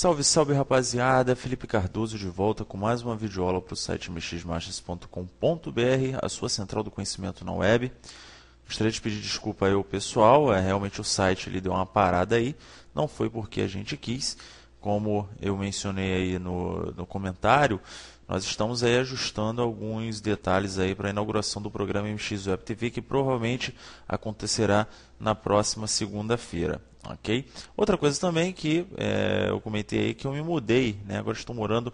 Salve, salve rapaziada, Felipe Cardoso de volta com mais uma videoaula para o site mxmarchas.com.br, a sua central do conhecimento na web. Gostaria de pedir desculpa aí ao pessoal, realmente o site ele deu uma parada aí, não foi porque a gente quis, como eu mencionei aí no comentário, nós estamos aí ajustando alguns detalhes aí para a inauguração do programa MX Web TV, que provavelmente acontecerá na próxima segunda-feira. Ok? Outra coisa também que eu comentei aí que eu me mudei, né? Agora estou morando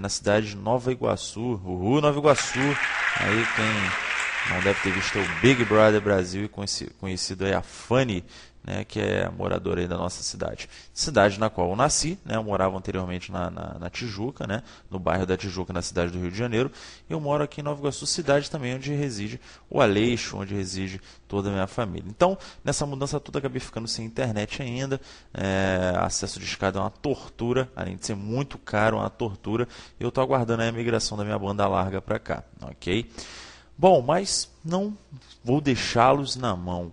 na cidade de Nova Iguaçu, Nova Iguaçu. Aí quem não deve ter visto é o Big Brother Brasil e conhecido aí a Fanny, né, que é moradora aí da nossa cidade. Cidade na qual eu nasci, né, eu morava anteriormente na Tijuca, né, no bairro da Tijuca, na cidade do Rio de Janeiro. E eu moro aqui em Nova Iguaçu, cidade também onde reside o Aleixo, onde reside toda a minha família. Então, nessa mudança toda, acabei ficando sem internet ainda. Acesso de escada é uma tortura, além de ser muito caro, é uma tortura. E eu estou aguardando a migração da minha banda larga para cá, ok? Bom, mas não vou deixá-los na mão.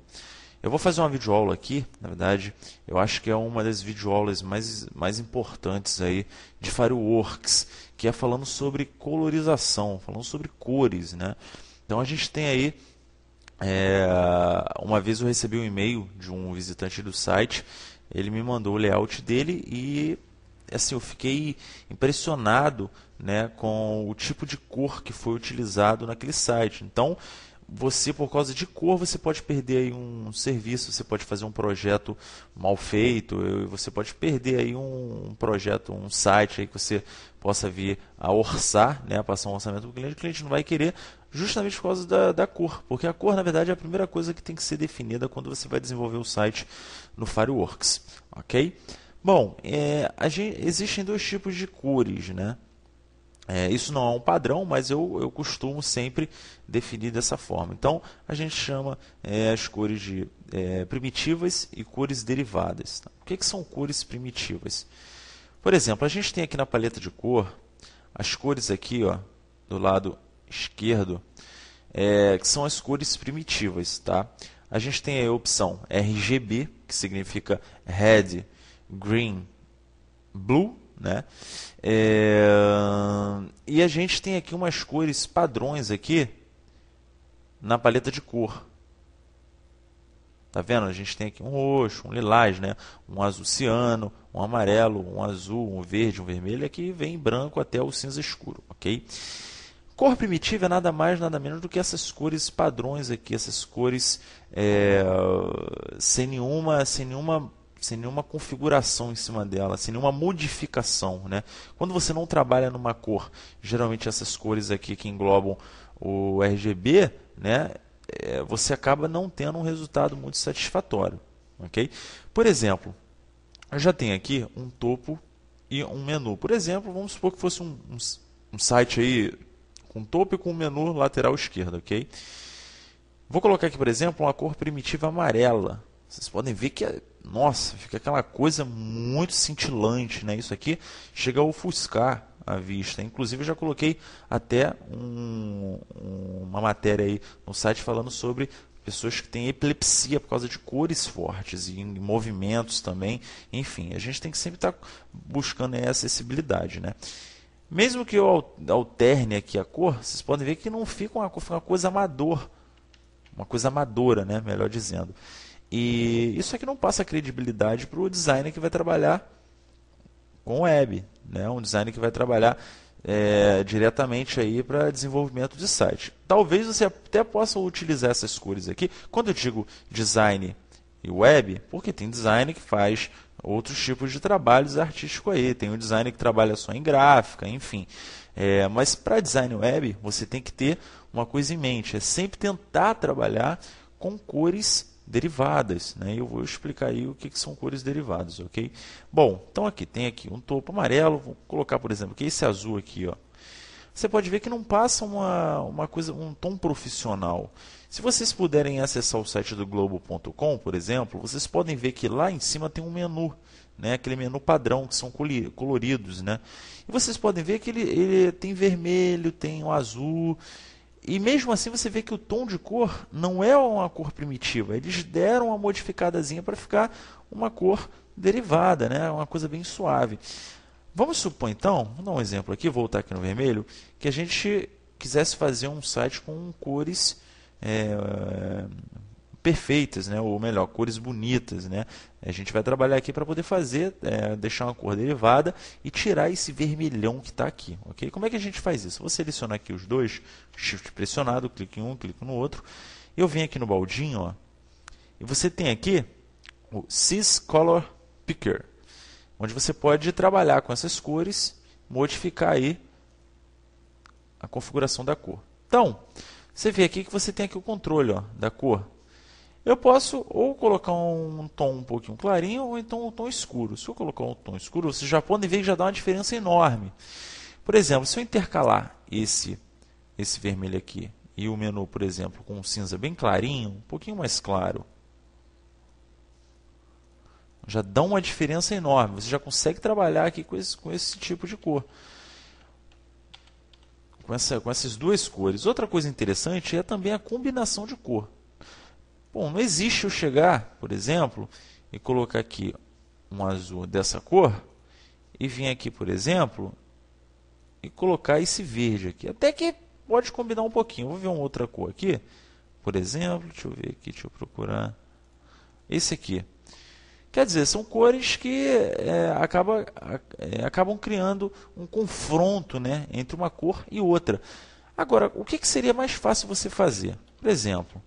Eu vou fazer uma videoaula aqui, na verdade, eu acho que é uma das videoaulas mais importantes aí de Fireworks, que é falando sobre colorização, falando sobre cores, né? Então a gente tem aí, uma vez eu recebi um e-mail de um visitante do site, ele me mandou o layout dele e assim, eu fiquei impressionado, né, com o tipo de cor que foi utilizado naquele site. Então, você, por causa de cor, você pode perder aí um serviço, você pode fazer um projeto mal feito, você pode perder aí um projeto, um site aí que você possa vir a orçar, né, a passar um orçamento para o cliente não vai querer, justamente por causa da cor, porque a cor, na verdade, é a primeira coisa que tem que ser definida quando você vai desenvolver o site no Fireworks, ok? Bom, existem dois tipos de cores, né? Isso não é um padrão, mas eu costumo sempre definir dessa forma. Então, a gente chama as cores de primitivas e cores derivadas. Tá? O que são cores primitivas? Por exemplo, a gente tem aqui na paleta de cor, as cores aqui, ó, do lado esquerdo, que são as cores primitivas. Tá? A gente tem a opção RGB, que significa Red, Green, Blue, né? E a gente tem aqui umas cores padrões aqui na paleta de cor. Tá vendo? A gente tem aqui um roxo, um lilás, né? Um azul ciano, um amarelo, um azul, um verde, um vermelho. E aqui vem branco até o cinza escuro, ok? Cor primitiva é nada mais, nada menos do que essas cores padrões aqui, essas cores sem nenhuma configuração em cima dela, sem nenhuma modificação, né? Quando você não trabalha numa cor, geralmente essas cores aqui que englobam o RGB, né? Você acaba não tendo um resultado muito satisfatório, ok? Por exemplo, eu já tenho aqui um topo e um menu. Por exemplo, vamos supor que fosse um site aí com topo e com menu lateral esquerdo, ok? Vou colocar aqui, por exemplo, uma cor primitiva amarela. Vocês podem ver que, nossa, fica aquela coisa muito cintilante, né? Isso aqui chega a ofuscar a vista. Inclusive, eu já coloquei até uma matéria aí no site falando sobre pessoas que têm epilepsia por causa de cores fortes e em movimentos também. Enfim, a gente tem que sempre estar buscando essa acessibilidade, né? Mesmo que eu alterne aqui a cor, vocês podem ver que não fica uma cor, fica uma coisa amadora, né? Melhor dizendo. E isso aqui não passa credibilidade para o designer que vai trabalhar com web, né? Um designer que vai trabalhar diretamente aí para desenvolvimento de site. Talvez você até possa utilizar essas cores aqui. Quando eu digo design e web, porque tem designer que faz outros tipos de trabalhos artísticos aí. Tem um designer que trabalha só em gráfica, enfim. Mas para design web, você tem que ter uma coisa em mente. É sempre tentar trabalhar com cores derivadas, né? Eu vou explicar aí o que são cores derivadas, ok? Bom, então aqui tem aqui um topo amarelo, vou colocar, por exemplo, que esse azul aqui, ó. Você pode ver que não passa um tom profissional. Se vocês puderem acessar o site do Globo.com, por exemplo, vocês podem ver que lá em cima tem um menu, né? Aquele menu padrão que são coloridos, né? E vocês podem ver que ele tem vermelho, tem o azul. E mesmo assim você vê que o tom de cor não é uma cor primitiva. Eles deram uma modificadazinha para ficar uma cor derivada, né? Uma coisa bem suave. Vamos supor então, vou dar um exemplo aqui, voltar aqui no vermelho, que a gente quisesse fazer um site com cores perfeitas, né? Ou melhor, cores bonitas, né? A gente vai trabalhar aqui para poder fazer, deixar uma cor derivada e tirar esse vermelhão que está aqui, ok? Como é que a gente faz isso? Vou selecionar aqui os dois, Shift pressionado, clique em um, clique no outro. Eu venho aqui no baldinho, ó, e você tem aqui o Sys Color Picker, onde você pode trabalhar com essas cores, modificar aí a configuração da cor. Então, você vê aqui que você tem aqui o controle, ó, da cor. Eu posso ou colocar um tom um pouquinho clarinho ou então um tom escuro. Se eu colocar um tom escuro, vocês já podem ver que já dá uma diferença enorme. Por exemplo, se eu intercalar esse vermelho aqui e o menu, por exemplo, com um cinza bem clarinho, um pouquinho mais claro, já dá uma diferença enorme. Você já consegue trabalhar aqui com esse tipo de cor. Com essas duas cores. Outra coisa interessante é também a combinação de cor. Bom, não existe eu chegar, por exemplo, e colocar aqui um azul dessa cor e vir aqui, por exemplo, e colocar esse verde aqui. Até que pode combinar um pouquinho. Vou ver uma outra cor aqui. Por exemplo, deixa eu ver aqui, deixa eu procurar. Esse aqui. Quer dizer, são cores que acabam criando um confronto, né, entre uma cor e outra. Agora, o que seria mais fácil você fazer? Por exemplo,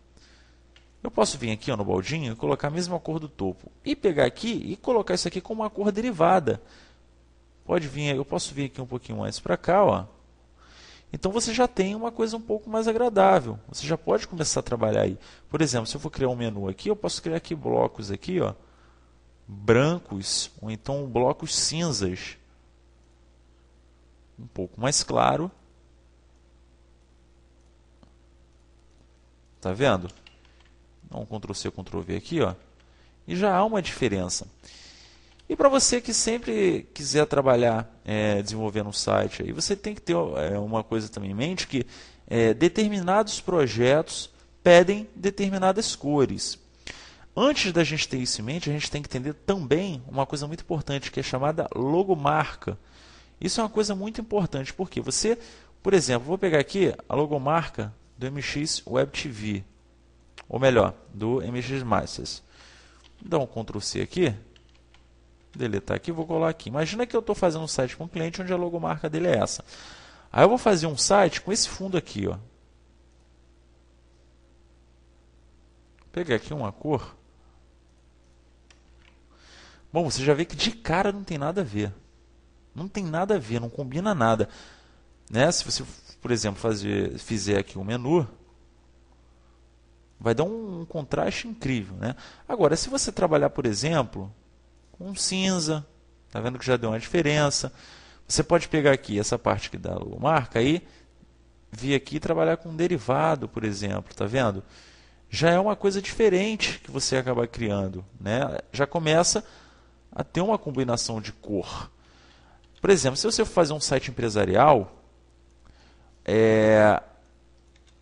eu posso vir aqui, ó, no baldinho e colocar a mesma cor do topo. E pegar aqui e colocar isso aqui como uma cor derivada. Eu posso vir aqui um pouquinho mais para cá, ó. Então você já tem uma coisa um pouco mais agradável. Você já pode começar a trabalhar aí. Por exemplo, se eu for criar um menu aqui, eu posso criar aqui blocos aqui, ó, brancos, ou então blocos cinzas. Um pouco mais claro. Tá vendo? Dá um Ctrl+C, Ctrl+V aqui, ó, e já há uma diferença. E para você que sempre quiser trabalhar desenvolvendo um site, aí você tem que ter uma coisa também em mente, que determinados projetos pedem determinadas cores. Antes da gente ter isso em mente, a gente tem que entender também uma coisa muito importante, que é chamada logomarca. Isso é uma coisa muito importante, porque você, por exemplo, vou pegar aqui a logomarca do MX Web TV, ou melhor, do MX Masters. Vou dar um Ctrl+C aqui, deletar aqui, vou colar aqui. Imagina que eu estou fazendo um site com um cliente onde a logomarca dele é essa. Aí eu vou fazer um site com esse fundo aqui, ó. Vou pegar aqui uma cor. Bom, você já vê que de cara não tem nada a ver. Não tem nada a ver, não combina nada. Né? Se você, por exemplo, fizer aqui um menu, vai dar um contraste incrível, né? Agora, se você trabalhar, por exemplo, com cinza, tá vendo que já deu uma diferença. Você pode pegar aqui essa parte que dá a logomarca aí, vir aqui e trabalhar com um derivado, por exemplo, tá vendo? Já é uma coisa diferente que você acaba criando, né? Já começa a ter uma combinação de cor. Por exemplo, se você for fazer um site empresarial,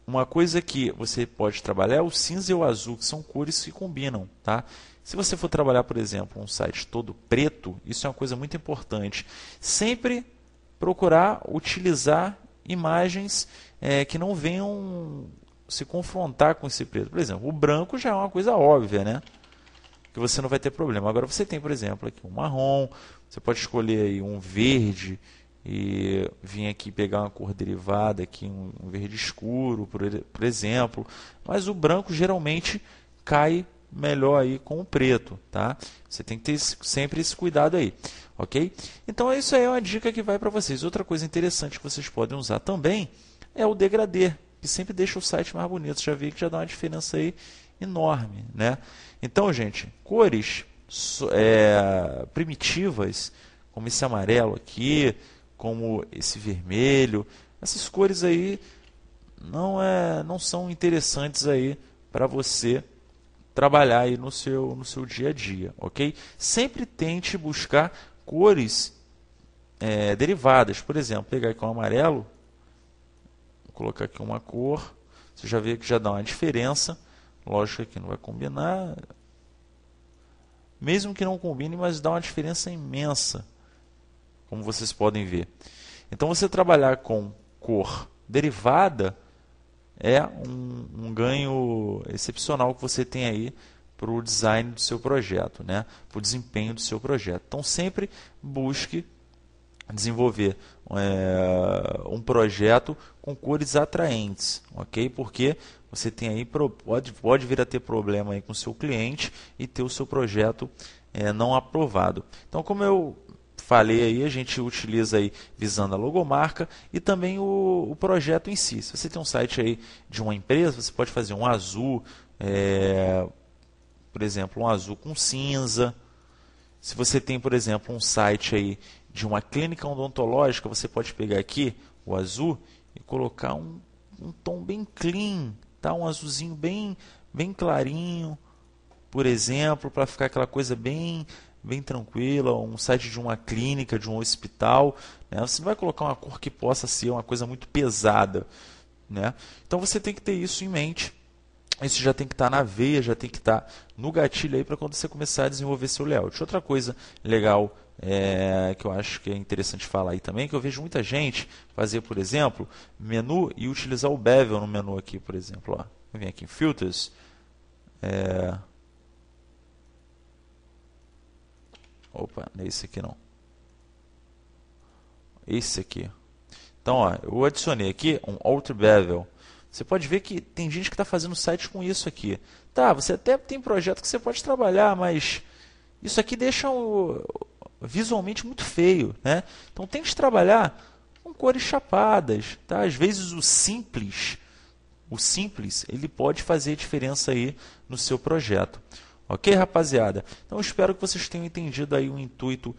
uma coisa que você pode trabalhar é o cinza e o azul, que são cores que combinam, tá? Se você for trabalhar, por exemplo, um site todo preto, isso é uma coisa muito importante. Sempre procurar utilizar imagens que não venham se confrontar com esse preto. Por exemplo, o branco já é uma coisa óbvia, né? Que você não vai ter problema. Agora você tem, por exemplo, aqui um marrom, você pode escolher aí um verde e vir aqui pegar uma cor derivada, aqui um verde escuro, por exemplo. Mas o branco geralmente cai melhor aí com o preto, tá? Você tem que ter sempre esse cuidado aí, ok? Então isso aí é uma dica que vai para vocês. Outra coisa interessante que vocês podem usar também é o degradê, que sempre deixa o site mais bonito. Já vi que já dá uma diferença aí enorme, né? Então, gente, cores primitivas, como esse amarelo aqui, como esse vermelho, essas cores aí não são interessantes aí para você trabalhar aí no seu dia a dia, ok? Sempre tente buscar cores derivadas. Por exemplo, pegar aqui um amarelo, vou colocar aqui uma cor, você já vê que já dá uma diferença. Lógico que aqui não vai combinar. mesmo que não combine, mas dá uma diferença imensa, como vocês podem ver. Então, você trabalhar com cor derivada é um ganho excepcional que você tem aí para o design do seu projeto, né? Para o desempenho do seu projeto. Então, sempre busque desenvolver um projeto com cores atraentes, ok? Porque você tem aí, pode vir a ter problema aí com o seu cliente e ter o seu projeto não aprovado. Então, como eu falei aí, a gente utiliza aí visando a logomarca e também o projeto em si. Se você tem um site aí de uma empresa, você pode fazer um azul, por exemplo, um azul com cinza. Se você tem, por exemplo, um site aí de uma clínica odontológica, você pode pegar aqui o azul e colocar um tom bem clean, tá? Um azulzinho bem clarinho, por exemplo, para ficar aquela coisa bem tranquila, um site de uma clínica, de um hospital, né? Você não vai colocar uma cor que possa ser uma coisa muito pesada, né? Então você tem que ter isso em mente. Isso já tem que estar na veia, já tem que estar no gatilho aí para quando você começar a desenvolver seu layout. Outra coisa legal que eu acho que é interessante falar aí também, que eu vejo muita gente fazer, por exemplo, menu e utilizar o bevel no menu aqui, por exemplo. Ó. Eu venho aqui em Filters. Opa, não é esse aqui não. Esse aqui. Então, ó, eu adicionei aqui um Alt Bevel. Você pode ver que tem gente que está fazendo site com isso aqui. Tá, você até tem projeto que você pode trabalhar, mas isso aqui deixa visualmente muito feio, né? Então tem que trabalhar com cores chapadas, tá? Às vezes o simples, ele pode fazer diferença aí no seu projeto. Ok, rapaziada? Então, eu espero que vocês tenham entendido aí o intuito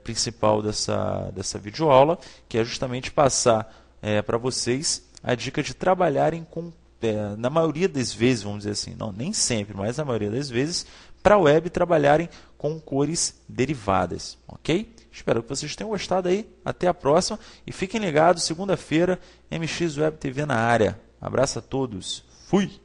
principal dessa videoaula, que é justamente passar para vocês a dica de trabalharem com, na maioria das vezes, vamos dizer assim, não, nem sempre, mas na maioria das vezes, para a web trabalharem com cores derivadas. Ok? Espero que vocês tenham gostado aí. Até a próxima e fiquem ligados, segunda-feira, MX Web TV na área. Abraço a todos. Fui!